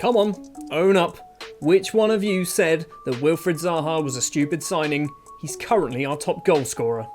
Come on, own up. Which one of you said that Wilfried Zaha was a stupid signing? He's currently our top goal scorer.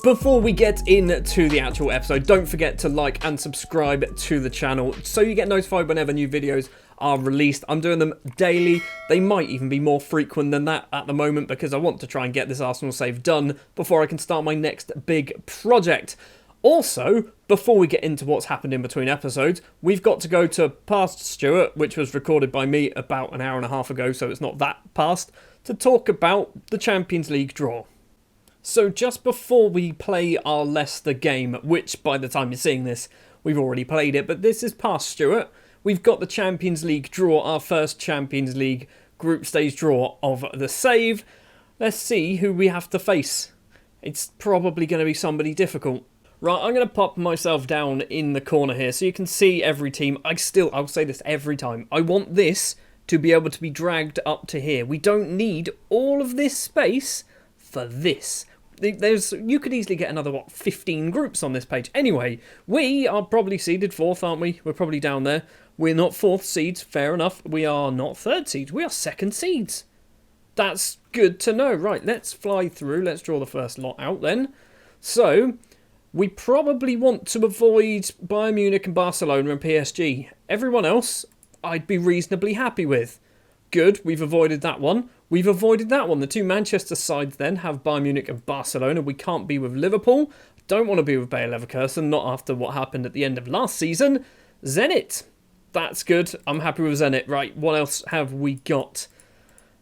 Before we get into the actual episode, don't forget to like and subscribe to the channel so you get notified whenever new videos are released. I'm doing them daily. They might even be more frequent than that at the moment because I want to try and get this Arsenal save done before I can start my next big project. Also, before we get into what's happened in between episodes, we've got to go to Past Stuart, which was recorded by me about an hour and a half ago, so it's not that past, to talk about the Champions League draw. So just before we play our Leicester game, which by the time you're seeing this, we've already played it, but this is Past Stuart, we've got the Champions League draw, our first Champions League group stage draw of the save. Let's see who we have to face. It's probably going to be somebody difficult. Right, I'm going to pop myself down in the corner here so you can see every team. I'll say this every time. I want this to be able to be dragged up to here. We don't need all of this space for this. You could easily get another, 15 groups on this page. Anyway, we are probably seeded 4th, aren't we? We're probably down there. We're not 4th seeds, fair enough. We are not 3rd seeds, we are 2nd seeds. That's good to know. Right, let's fly through. Let's draw the first lot out then. So, we probably want to avoid Bayern Munich and Barcelona and PSG. Everyone else, I'd be reasonably happy with. Good, we've avoided that one. We've avoided that one. The two Manchester sides then have Bayern Munich and Barcelona. We can't be with Liverpool. Don't want to be with Bayer Leverkusen, not after what happened at the end of last season. Zenit. That's good. I'm happy with Zenit. Right, what else have we got?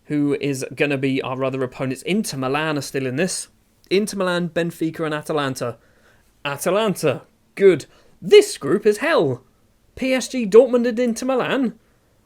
Who is going to be our other opponents? Inter Milan are still in this. Inter Milan, Benfica and Atalanta. Atalanta. Good. This group is hell. PSG, Dortmund and Inter Milan.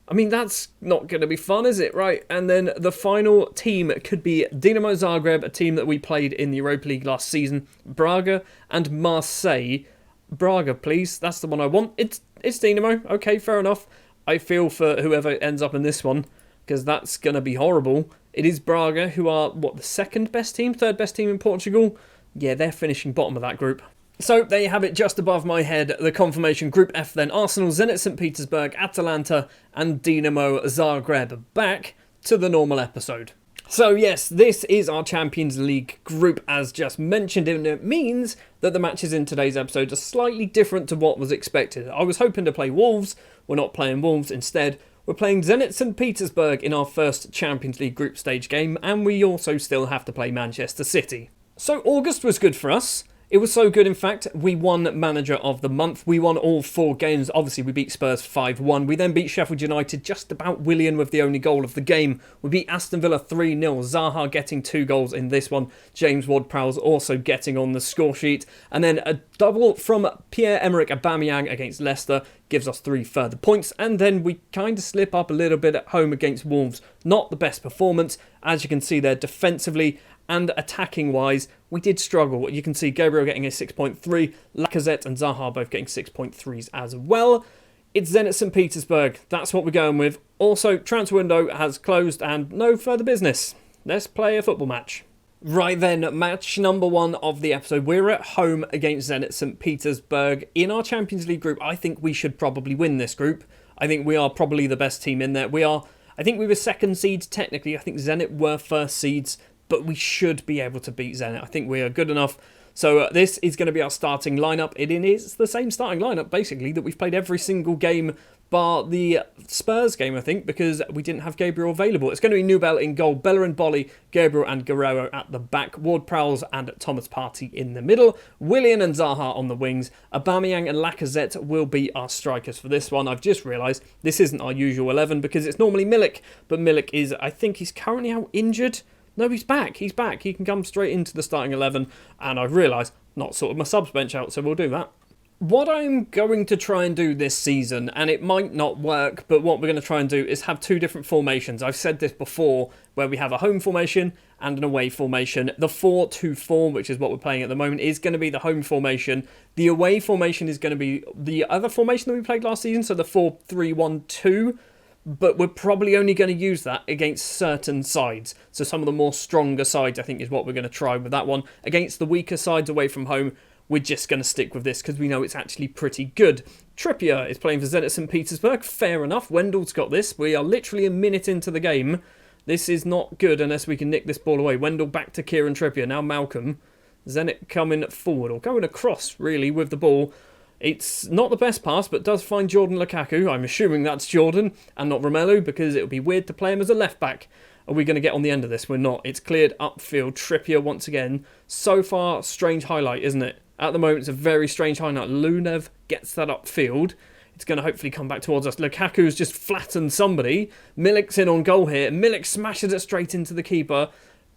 I mean, that's not going to be fun, is it? Right, and then the final team could be Dinamo Zagreb, a team that we played in the Europa League last season, Braga and Marseille. Braga, please, that's the one I want. It's Dinamo, okay, fair enough. I feel for whoever ends up in this one, because that's going to be horrible. It is Braga, who are, the second best team, third best team in Portugal? Yeah, they're finishing bottom of that group. So, there you have it, just above my head, the confirmation. Group F then, Arsenal, Zenit St. Petersburg, Atalanta and Dinamo Zagreb. Back to the normal episode. So yes, this is our Champions League group as just mentioned, and it means that the matches in today's episode are slightly different to what was expected. I was hoping to play Wolves, we're not playing Wolves, instead we're playing Zenit St. Petersburg in our first Champions League group stage game, and we also still have to play Manchester City. So August was good for us. It was so good, in fact, we won Manager of the Month. We won all 4 games. Obviously, we beat Spurs 5-1. We then beat Sheffield United just about Willian with the only goal of the game. We beat Aston Villa 3-0. Zaha getting 2 goals in this one. James Ward-Prowse also getting on the score sheet. And then a double from Pierre-Emerick Aubameyang against Leicester gives us 3 further points. And then we kind of slip up a little bit at home against Wolves. Not the best performance. As you can see there, defensively and attacking-wise, we did struggle. You can see Gabriel getting a 6.3, Lacazette and Zaha both getting 6.3s as well. It's Zenit St. Petersburg. That's what we're going with. Also, transfer window has closed and no further business. Let's play a football match. Right then, match number 1 of the episode. We're at home against Zenit St. Petersburg. In our Champions League group, I think we should probably win this group. I think we are probably the best team in there. I think we were 2nd seeds technically. I think Zenit were 1st seeds. But we should be able to beat Zenit. I think we are good enough. So this is going to be our starting lineup. It is the same starting lineup, basically, that we've played every single game bar the Spurs game, I think, because we didn't have Gabriel available. It's going to be Nubel in goal, Bellerin, Bolly, Gabriel and Guerrero at the back, Ward-Prowse and Thomas Partey in the middle, Willian and Zaha on the wings, Aubameyang and Lacazette will be our strikers for this one. I've just realised this isn't our usual 11 because it's normally Milik, but Milik is, I think he's currently out injured. No, he's back. He can come straight into the starting 11. And I've realised, not sorted my subs bench out, so we'll do that. What I'm going to try and do this season, and it might not work, but what we're going to try and do is have 2 different formations. I've said this before, where we have a home formation and an away formation. The 4-2-4, which is what we're playing at the moment, is going to be the home formation. The away formation is going to be the other formation that we played last season, so the 4-3-1-2. But we're probably only going to use that against certain sides. So some of the more stronger sides, I think, is what we're going to try with that one. Against the weaker sides away from home, we're just going to stick with this because we know it's actually pretty good. Trippier is playing for Zenit St. Petersburg. Fair enough. Wendell's got this. We are literally a minute into the game. This is not good unless we can nick this ball away. Wendell back to Kieran Trippier. Now Malcolm. Zenit coming forward, or going across, really, with the ball. It's not the best pass, but does find Jordan Lukaku. I'm assuming that's Jordan and not Romelu, because it would be weird to play him as a left-back. Are we going to get on the end of this? We're not. It's cleared upfield. Trippier once again. So far, strange highlight, isn't it? At the moment, it's a very strange highlight. Lunev gets that upfield. It's going to hopefully come back towards us. Lukaku's just flattened somebody. Milik's in on goal here. Milik smashes it straight into the keeper.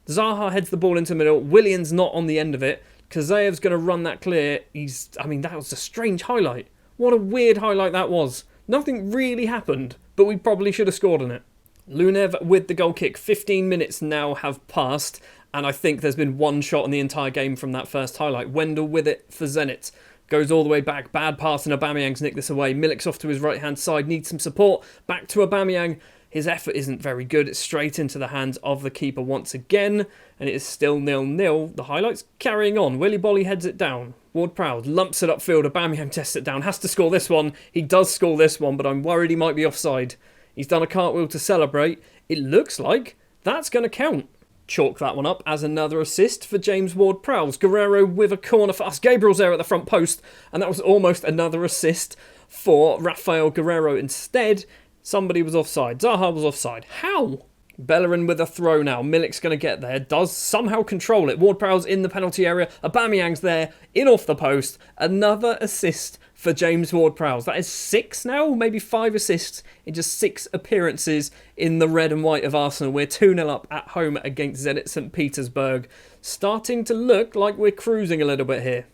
Zaha heads the ball into the middle. Willian's not on the end of it. Kazaev's going to run that clear. That was a strange highlight. What a weird highlight that was. Nothing really happened, but we probably should have scored on it. Lunev with the goal kick. 15 minutes now have passed, and I think there's been one shot in the entire game from that first highlight. Wendell with it for Zenit. Goes all the way back. Bad pass, and Aubameyang's nicked this away. Milik's off to his right-hand side. Needs some support. Back to Aubameyang. His effort isn't very good. It's straight into the hands of the keeper once again. And it is still 0-0. The highlights carrying on. Willy Bolly heads it down. Ward-Prowse lumps it upfield. Aubameyang tests it down. Has to score this one. He does score this one, but I'm worried he might be offside. He's done a cartwheel to celebrate. It looks like that's going to count. Chalk that one up as another assist for James Ward-Prowse. Guerrero with a corner for us. Gabriel's there at the front post, and that was almost another assist for Rafael Guerrero. Instead, somebody was offside. Zaha was offside. How? Bellerin with a throw now. Milik's going to get there. Does somehow control it. Ward-Prowse in the penalty area. Aubameyang's there. In off the post. Another assist for James Ward-Prowse. That is 6 now, maybe 5 assists in just 6 appearances in the red and white of Arsenal. We're 2-0 up at home against Zenit St. Petersburg. Starting to look like we're cruising a little bit here.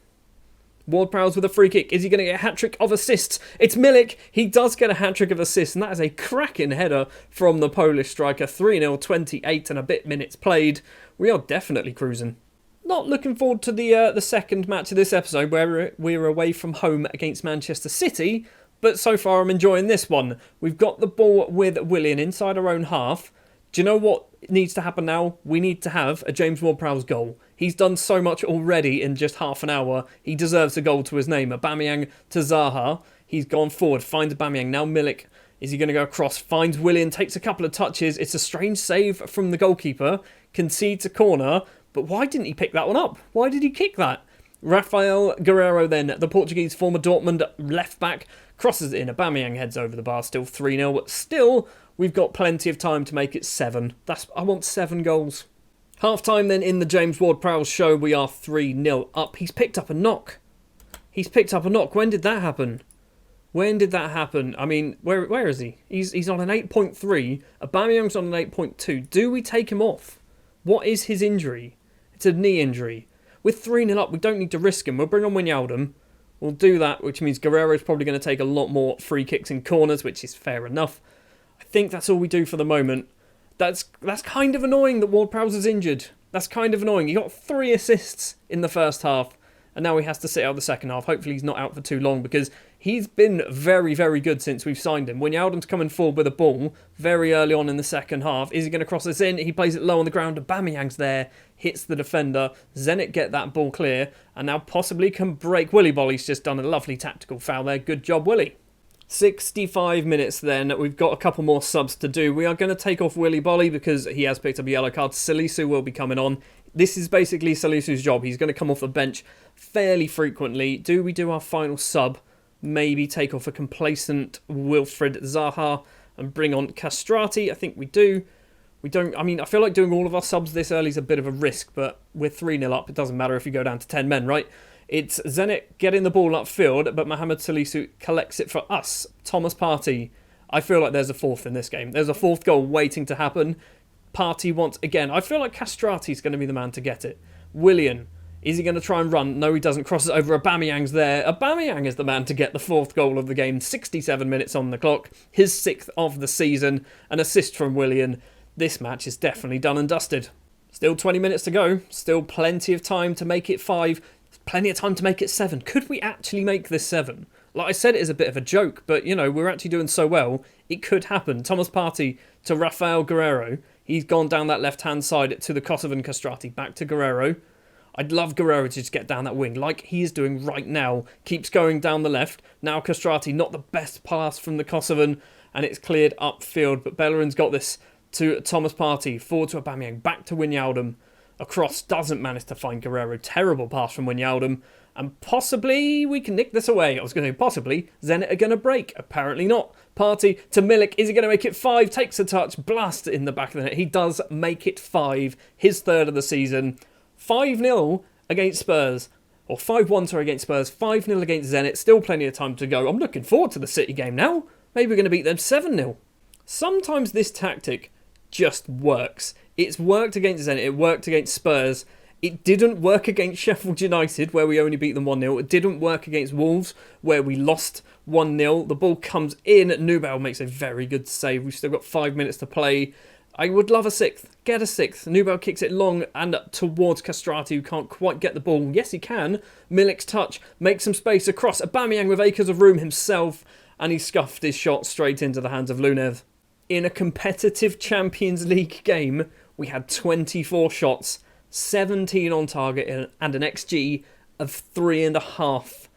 Ward-Prowse with a free kick. Is he going to get a hat-trick of assists? It's Milik. He does get a hat-trick of assists, and that is a cracking header from the Polish striker. 3-0, 28 and a bit minutes played. We are definitely cruising. Not looking forward to the second match of this episode, where we're away from home against Manchester City, but so far I'm enjoying this one. We've got the ball with Willian inside our own half. Do you know what needs to happen now? We need to have a James Ward-Prowse goal. He's done so much already in just half an hour. He deserves a goal to his name. Aubameyang to Zaha. He's gone forward, finds Aubameyang. Now Milik. Is he going to go across? Finds Willian, takes a couple of touches. It's a strange save from the goalkeeper. Concedes a corner. But why didn't he pick that one up? Why did he kick that? Rafael Guerrero then, the Portuguese former Dortmund left-back, crosses it in. Aubameyang heads over the bar, still 3-0. But still, we've got plenty of time to make it 7. I want 7 goals. Half-time then in the James Ward-Prowse show, we are 3-0 up. He's picked up a knock. When did that happen? I mean, where is he? He's on an 8.3. Aubameyang's on an 8.2. Do we take him off? What is his injury? It's a knee injury. With 3-0 up, we don't need to risk him. We'll bring on Wijnaldum. We'll do that, which means Guerrero's probably going to take a lot more free kicks and corners, which is fair enough. I think that's all we do for the moment. That's kind of annoying that Ward-Prowse is injured. That's kind of annoying. He got 3 assists in the first half, and now he has to sit out the second half. Hopefully he's not out for too long, because he's been very, very good since we've signed him. Wijnaldum's coming forward with a ball very early on in the second half. Is he going to cross this in? He plays it low on the ground. Aubameyang's there, hits the defender. Zenit get that ball clear, and now possibly can break. Willy Bolly's just done a lovely tactical foul there. Good job, Willy. 65 minutes then. We've got a couple more subs to do. We are going to take off Willy Bolly because he has picked up a yellow card. Salisu will be coming on. This is basically Salisu's job. He's going to come off the bench fairly frequently. Do we do our final sub? Maybe take off a complacent Wilfred Zaha and bring on Castrati. I think we do. We don't. I mean, I feel like doing all of our subs this early is a bit of a risk, but we're 3-0 up. It doesn't matter if you go down to 10 men, right? It's Zenit getting the ball upfield, but Mohamed Salisu collects it for us. Thomas Partey. I feel like there's a fourth in this game. There's a fourth goal waiting to happen. Partey once again. I feel like Castrati's going to be the man to get it. Willian. Is he going to try and run? No, he doesn't. Crosses over. Aubameyang's there. Aubameyang is the man to get the 4th goal of the game. 67 minutes on the clock. His 6th of the season. An assist from Willian. This match is definitely done and dusted. Still 20 minutes to go. Still plenty of time to make it 5. Plenty of time to make it 7. Could we actually make this 7? Like I said, it is a bit of a joke, but, you know, we're actually doing so well. It could happen. Thomas Partey to Rafael Guerrero. He's gone down that left-hand side to the Kosovan Castrati. Back to Guerrero. I'd love Guerrero to just get down that wing, like he is doing right now. Keeps going down the left. Now Castrati, not the best pass from the Kosovan, and it's cleared upfield. But Bellerin's got this to Thomas Partey, forward to Aubameyang, back to Wijnaldum. Across, doesn't manage to find Guerrero. Terrible pass from Wijnaldum. And possibly we can nick this away. I was going to say possibly Zenit are going to break. Apparently not. Partey to Milik. Is he going to make it 5? Takes a touch. Blast in the back of the net. He does make it 5. His 3rd of the season. 5-0 against Spurs. Or 5-1 sorry against Spurs. 5-0 against Zenit. Still plenty of time to go. I'm looking forward to the City game now. Maybe we're going to beat them 7-0. Sometimes this tactic just works. It's worked against Zenit. It worked against Spurs. It didn't work against Sheffield United, where we only beat them 1-0. It didn't work against Wolves, where we lost 1-0. The ball comes in. Nubel makes a very good save. We've still got 5 minutes to play. I would love a 6th. Get a 6th. Nubel kicks it long and towards Castrati, who can't quite get the ball. Yes, he can. Milik's touch. Makes some space across. Aubameyang with acres of room himself. And he scuffed his shot straight into the hands of Lunev. In a competitive Champions League game, we had 24 shots. 17 on target and an XG of 3.5.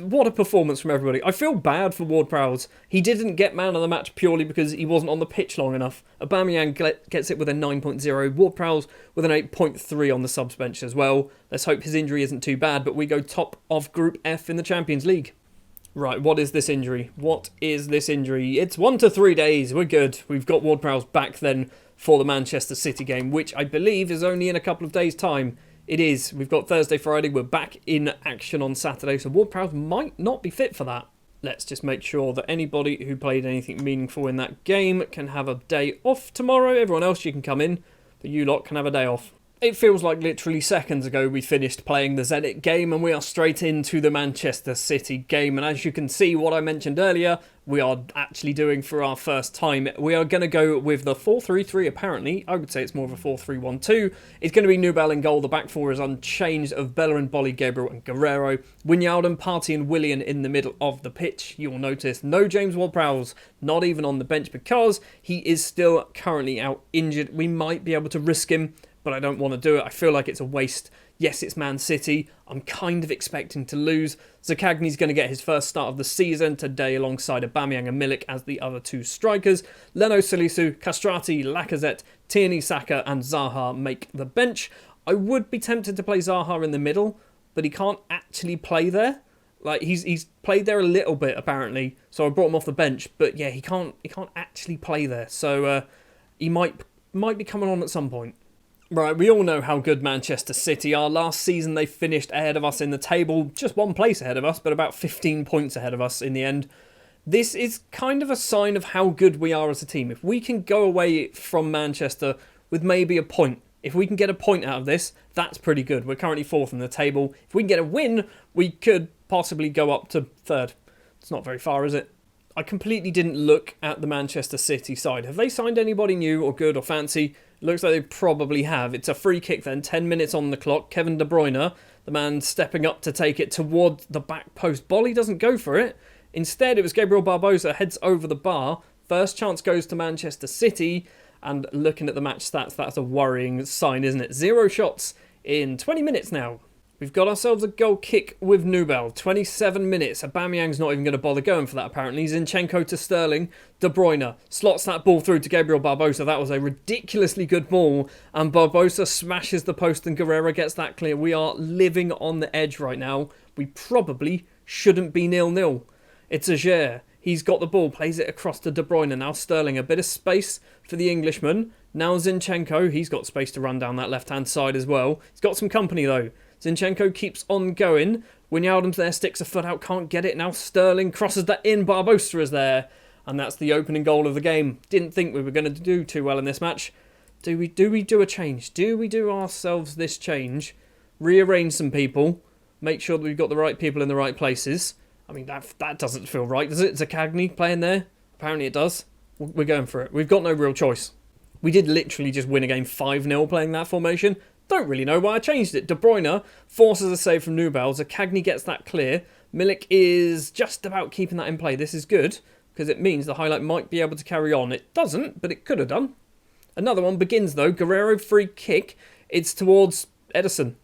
What a performance from everybody. I feel bad for Ward-Prowse. He didn't get man of the match purely because he wasn't on the pitch long enough. Aubameyang gets it with a 9.0. Ward-Prowse with an 8.3 on the subs bench as well. Let's hope his injury isn't too bad, but we go top of Group F in the Champions League. Right, what is this injury? What is this injury? It's 1 to 3 days. We're good. We've got Ward-Prowse back then for the Manchester City game, which I believe is only in a couple of days' time. It is. We've got Thursday, Friday. We're back in action on Saturday, so Ward-Prowse might not be fit for that. Let's just make sure that anybody who played anything meaningful in that game can have a day off tomorrow. Everyone else, you can come in, but you lot can have a day off. It feels like literally seconds ago we finished playing the Zenit game and we are straight into the Manchester City game. And as you can see, what I mentioned earlier, we are actually doing for our first time. We are going to go with the 4-3-3 apparently. I would say it's more of a 4-3-1-2. It's going to be Nubel in goal. The back four is unchanged of Bellerin, Bolly, Gabriel and Guerrero. Wijnaldum, Partey and Willian in the middle of the pitch. You will notice no James Ward-Prowse, not even on the bench because he is still currently out injured. We might be able to risk him, but I don't want to do it. I feel like it's a waste. Yes, it's Man City. I'm kind of expecting to lose. Zakagni's going to get his first start of the season today alongside Aubameyang and Milik as the other two strikers. Leno, Salisu, Castrati, Lacazette, Tierney, Saka and Zaha make the bench. I would be tempted to play Zaha in the middle, but he can't actually play there. Like he's played there a little bit apparently, so I brought him off the bench. But yeah, he can't actually play there. So he might be coming on at some point. Right, we all know how good Manchester City are. Last season they finished ahead of us in the table, just one place ahead of us, but about 15 points ahead of us in the end. This is kind of a sign of how good we are as a team. If we can go away from Manchester with maybe a point, if we can get a point out of this, that's pretty good. We're currently 4th in the table. If we can get a win, we could possibly go up to 3rd. It's not very far, is it? I completely didn't look at the Manchester City side. Have they signed anybody new or good or fancy? Looks like they probably have. It's a free kick then, 10 minutes on the clock. Kevin De Bruyne, the man stepping up to take it toward the back post. Bolly doesn't go for it. Instead, it was Gabriel Barbosa heads over the bar. First chance goes to Manchester City. And looking at the match stats, that's a worrying sign, isn't it? 0 shots in 20 minutes now. We've got ourselves a goal kick with Nubel. 27 minutes. Aubameyang's not even going to bother going for that, apparently. Zinchenko to Sterling. De Bruyne slots that ball through to Gabriel Barbosa. That was a ridiculously good ball. And Barbosa smashes the post and Guerrero gets that clear. We are living on the edge right now. We probably shouldn't be 0-0. It's Aguirre. He's got the ball. Plays it across to De Bruyne. Now Sterling. A bit of space for the Englishman. Now Zinchenko. He's got space to run down that left-hand side as well. He's got some company though. Zinchenko keeps on going. Wijnaldum's there, sticks a foot out, can't get it. Now Sterling crosses that in. Barbosa is there. And that's the opening goal of the game. Didn't think we were going to do too well in this match. Do we do a change? Do we do ourselves this change? Rearrange some people. Make sure that we've got the right people in the right places. I mean, that doesn't feel right, does it? Zakagni playing there? Apparently it does. We're going for it. We've got no real choice. We did literally just win a game 5-0 playing that formation. Don't really know why I changed it. De Bruyne forces a save from Nubel. Zakagni gets that clear. Milik is just about keeping that in play. This is good because it means the highlight might be able to carry on. It doesn't, but it could have done. Another one begins though. Guerrero free kick. It's towards Edison.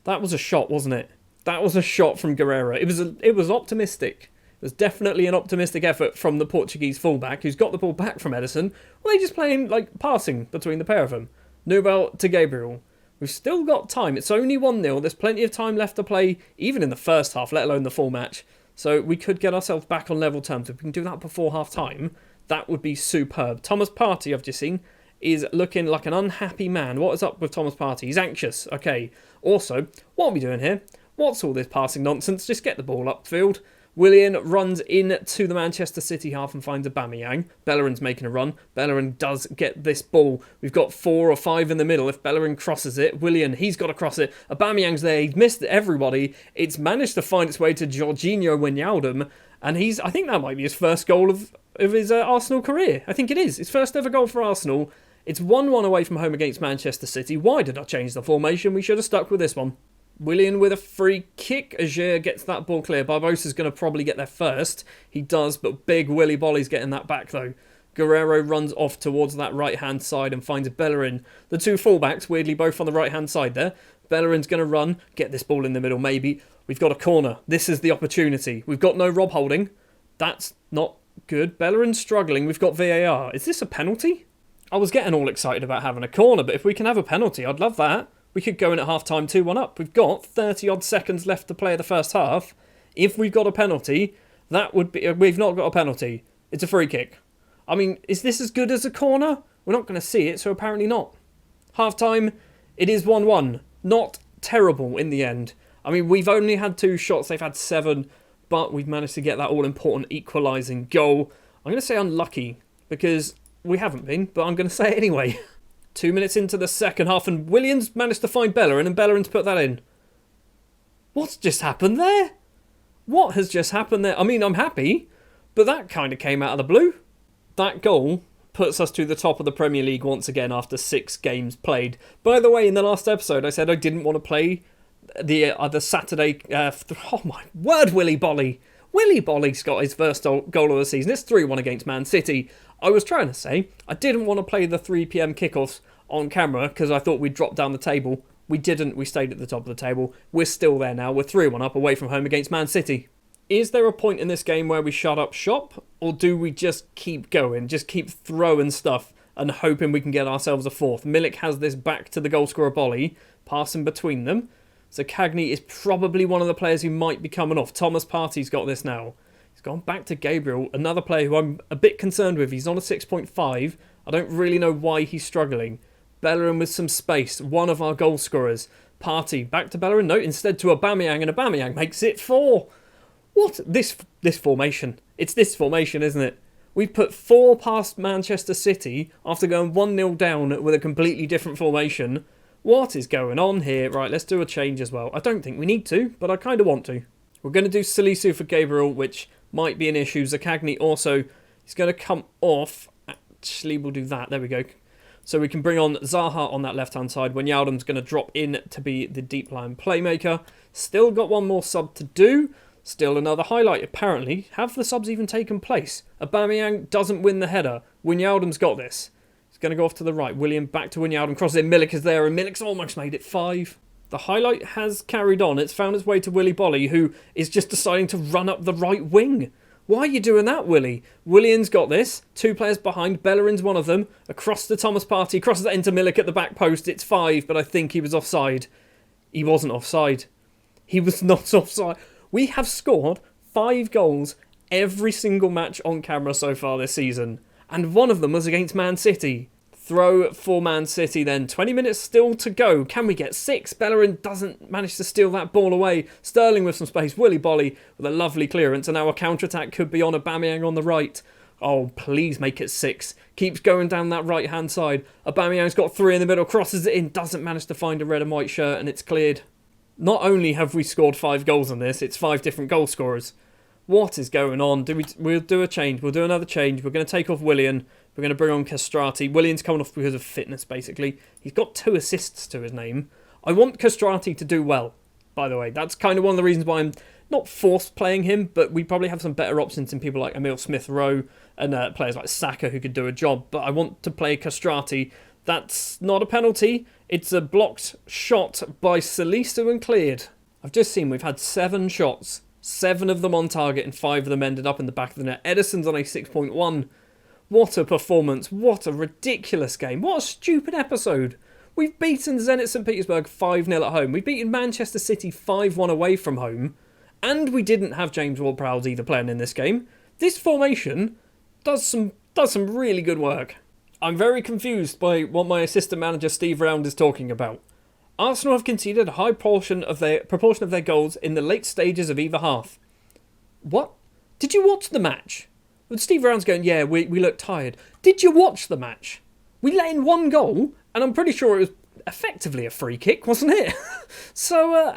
That was a shot, wasn't it? That was a shot from Guerreiro. It was optimistic. It was definitely an optimistic effort from the Portuguese fullback, who's got the ball back from Edison. Well, they just playing, like, passing between the pair of them. Nubel to Gabriel. We've still got time. It's only 1-0. There's plenty of time left to play, even in the first half, let alone the full match. So we could get ourselves back on level terms. If we can do that before half-time, that would be superb. Thomas Partey, I've just seen, is looking like an unhappy man. What is up with Thomas Partey? He's anxious. Okay. Also, what are we doing here? What's all this passing nonsense? Just get the ball upfield. Willian runs into the Manchester City half and finds Aubameyang. Bellerin's making a run. Bellerin does get this ball. We've got 4 or 5 in the middle. If Bellerin crosses it, Willian, he's got to cross it. Aubameyang's there. He's missed everybody. It's managed to find its way to Jorginho Wijnaldum. And I think that might be his first goal of his Arsenal career. I think it is. His first ever goal for Arsenal. It's 1-1 away from home against Manchester City. Why did I change the formation? We should have stuck with this one. Willian with a free kick. Ajer gets that ball clear. Barbosa's going to probably get there first. He does, but big Willy Bolly's getting that back though. Guerreiro runs off towards that right-hand side and finds Bellerin. The two fullbacks, weirdly both on the right-hand side there. Bellerin's going to run, get this ball in the middle maybe. We've got a corner. This is the opportunity. We've got no Rob Holding. That's not good. Bellerin's struggling. We've got VAR. Is this a penalty? I was getting all excited about having a corner, but if we can have a penalty, I'd love that. We could go in at half-time 2-1 up. We've got 30-odd seconds left to play the first half. If we've got a penalty, that would be... We've not got a penalty. It's a free kick. I mean, is this as good as a corner? We're not going to see it, so apparently not. Half-time, it is 1-1. Not terrible in the end. I mean, we've only had 2 shots. They've had 7, but we've managed to get that all-important equalising goal. I'm going to say unlucky, because we haven't been, but I'm going to say it anyway. 2 minutes into the second half, and Williams managed to find Bellerin, and Bellerin's put that in. What's just happened there? What has just happened there? I mean, I'm happy, but that kind of came out of the blue. That goal puts us to the top of the Premier League once again after 6 games played. By the way, in the last episode, I said I didn't want to play the Saturday... oh my word, Willy Bolly. Willy Bolly's got his first goal of the season. It's 3-1 against Man City. I was trying to say I didn't want to play the 3 p.m. kickoffs on camera because I thought we'd drop down the table. We didn't. We stayed at the top of the table. We're still there now. We're 3-1 up away from home against Man City. Is there a point in this game where we shut up shop? Or do we just keep going? Just keep throwing stuff and hoping we can get ourselves a fourth? Milik has this back to the goalscorer Bolly, passing between them. So Cagney is probably one of the players who might be coming off. Thomas Partey's got this now. He's gone back to Gabriel, another player who I'm a bit concerned with. He's on a 6.5. I don't really know why he's struggling. Bellerin with some space, one of our goal scorers. Partey back to Bellerin. No, instead to Aubameyang, and Aubameyang makes it 4. What? This formation. It's this formation, isn't it? We've put 4 past Manchester City after going 1-0 down with a completely different formation. What is going on here? Right, let's do a change as well. I don't think we need to, but I kind of want to. We're going to do Salisu for Gabriel, which might be an issue. Zaccagni also is going to come off. Actually, we'll do that. There we go. So we can bring on Zaha on that left-hand side. Wijnaldum's going to drop in to be the deep line playmaker. Still got one more sub to do. Still another highlight, apparently. Have the subs even taken place? Aubameyang doesn't win the header. Wijnaldum's got this. He's going to go off to the right. William back to Wijnaldum. Crosses in. Milik is there, and Milik's almost made it 5. The highlight has carried on. It's found its way to Willy Bolly, who is just deciding to run up the right wing. Why are you doing that, Willy? Willian's got this. 2 players behind. Bellerin's one of them. Across to Thomas Partey. Crosses that into Milik at the back post. It's 5, but I think he was offside. He wasn't offside. He was not offside. We have scored 5 goals every single match on camera so far this season. And one of them was against Man City. Throw for Man City then. 20 minutes still to go. Can we get 6? Bellerin doesn't manage to steal that ball away. Sterling with some space. Willy Bolly with a lovely clearance. And now a counter-attack could be on Aubameyang on the right. Oh, please make it 6. Keeps going down that right-hand side. Aubameyang's got 3 in the middle. Crosses it in. Doesn't manage to find a red and white shirt. And it's cleared. Not only have we scored 5 goals on this, it's 5 different goal scorers. What is going on? We'll do a change. We'll do another change. We're going to take off Willian. We're going to bring on Castrati. Willian's coming off because of fitness, basically. He's got 2 assists to his name. I want Castrati to do well, by the way. That's kind of one of the reasons why I'm not forced playing him, but we probably have some better options in people like Emile Smith-Rowe and players like Saka who could do a job. But I want to play Castrati. That's not a penalty. It's a blocked shot by Salisu and cleared. I've just seen we've had 7 shots. 7 of them on target and 5 of them ended up in the back of the net. Edison's on a 6.1. What a performance. What a ridiculous game. What a stupid episode. We've beaten Zenit St. Petersburg 5-0 at home. We've beaten Manchester City 5-1 away from home. And we didn't have James Ward-Prowse either playing in this game. This formation does some really good work. I'm very confused by what my assistant manager Steve Round is talking about. Arsenal have conceded a high proportion of their goals in the late stages of either half. What? Did you watch the match? Well, Steve Round's going, yeah, we look tired. Did you watch the match? We let in 1 goal, and I'm pretty sure it was effectively a free kick, wasn't it? So,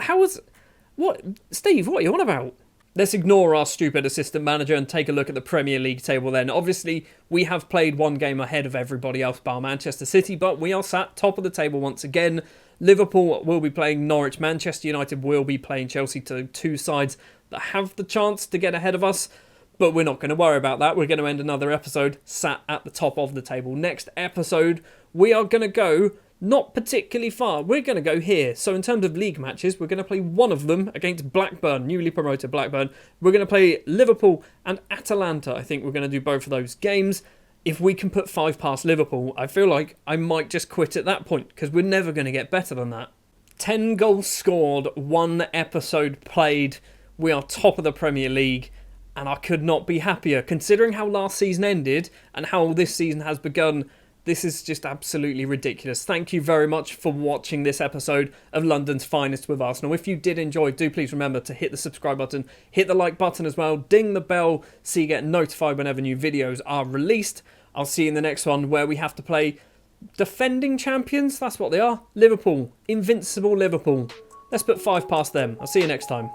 Steve, what are you on about? Let's ignore our stupid assistant manager and take a look at the Premier League table then. Obviously, we have played 1 game ahead of everybody else bar Manchester City, but we are sat top of the table once again. Liverpool will be playing Norwich. Manchester United will be playing Chelsea, to 2 sides that have the chance to get ahead of us. But we're not going to worry about that. We're going to end another episode sat at the top of the table. Next episode, we are going to go not particularly far. We're going to go here. So in terms of league matches, we're going to play one of them against Blackburn, newly promoted Blackburn. We're going to play Liverpool and Atalanta. I think we're going to do both of those games. If we can put 5 past Liverpool, I feel like I might just quit at that point because we're never going to get better than that. 10 goals scored, 1 episode played. We are top of the Premier League. And I could not be happier. Considering how last season ended and how this season has begun, this is just absolutely ridiculous. Thank you very much for watching this episode of London's Finest with Arsenal. If you did enjoy, do please remember to hit the subscribe button, hit the like button as well, ding the bell so you get notified whenever new videos are released. I'll see you in the next one where we have to play defending champions. That's what they are. Liverpool. Invincible Liverpool. Let's put 5 past them. I'll see you next time.